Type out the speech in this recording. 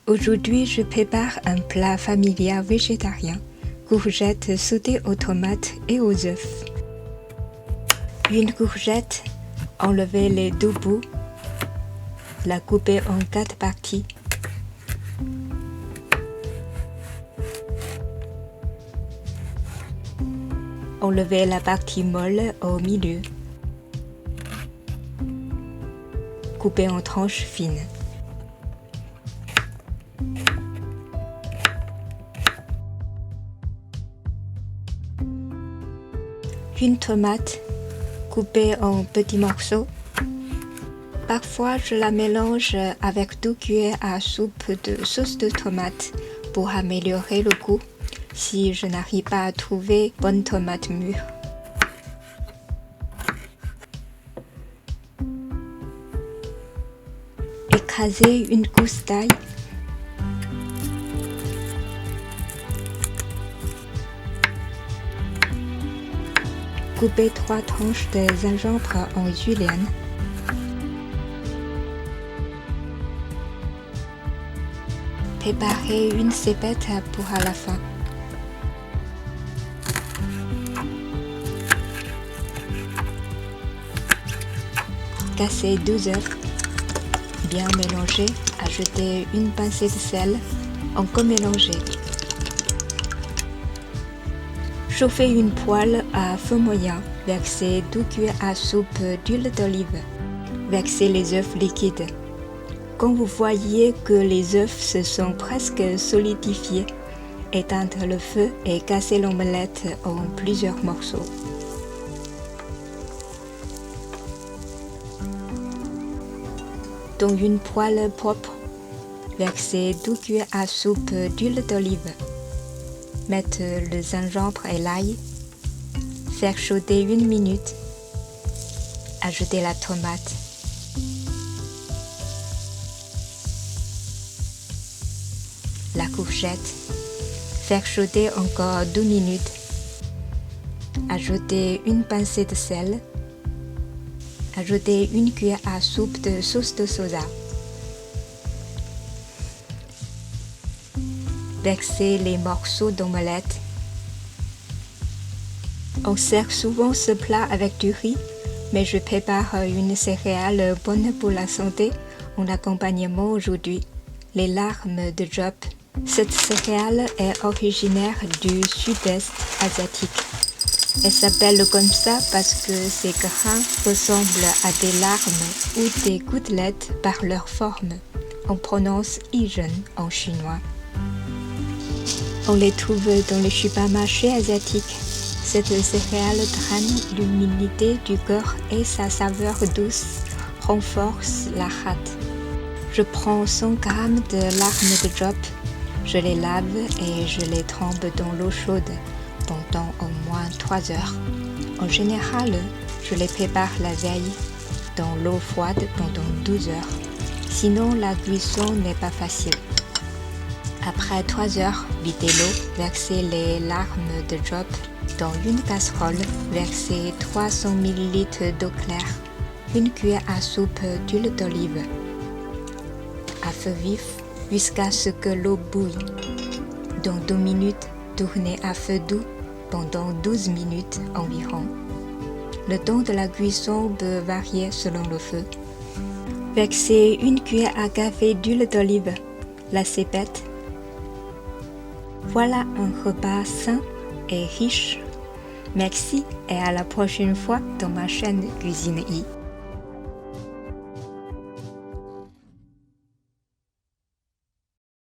Aujourd'hui, je prépare un plat familial végétarien, courgettes sautées aux tomates et aux œufs. Une courgette, enlevez les deux bouts, la couper en 4 parties. Enlevez la partie molle au milieu. Coupez en tranches fines. Une tomate coupée en petits morceaux. Parfois, je la mélange avec 2 cuillères à soupe de sauce de tomate pour améliorer le goût si je n'arrive pas à trouver bonne tomate mûre. Écrasez une gousse d'ail. Coupez 3 tranches de gingembre en julienne. Préparez une cépette pour à la fin. Cassez 2 œufs. Bien mélanger. Ajoutez une pincée de sel. Encore mélanger. Chauffez une poêle à feu moyen. Versez 2 cuillères à soupe d'huile d'olive. Versez les œufs liquides. Quand vous voyez que les œufs se sont presque solidifiés, éteindre le feu et casser l'omelette en plusieurs morceaux. Dans une poêle propre, versez 2 cuillères à soupe d'huile d'olive. Mettez le gingembre et l'ail. Faire chauffer 1 minute. Ajoutez la tomate. La courgette. Faire chauffer encore 2 minutes. Ajoutez une pincée de sel. Ajoutez 1 cuillère à soupe de sauce de soja. Versez les morceaux d'omelette. On sert souvent ce plat avec du riz, mais je prépare une céréale bonne pour la santé en accompagnement aujourd'hui, les larmes de Job. Cette céréale est originaire du sud-est asiatique. Elle s'appelle comme ça parce que ces grains ressemblent à des larmes ou des gouttelettes par leur forme. On prononce Yiren en chinois. On les trouve dans les supermarchés asiatiques. Cette céréale draine l'humidité du corps et sa saveur douce renforce la rate. Je prends 100 g de larmes de Job. Je les lave et je les trempe dans l'eau chaude pendant au moins 3 heures. En général, je les prépare la veille dans l'eau froide pendant 12 heures. Sinon, la cuisson n'est pas facile. Après 3 heures, videz l'eau, versez les larmes de Job dans une casserole, versez 300 ml d'eau claire, 1 cuillère à soupe d'huile d'olive. À feu vif, jusqu'à ce que l'eau bouille. Dans 2 minutes, tournez à feu doux pendant 12 minutes environ. Le temps de la cuisson peut varier selon le feu. Versez 1 cuillère à café d'huile d'olive, la cépette. Voilà un repas sain et riche. Merci et à la prochaine fois dans ma chaîne Cuisine I.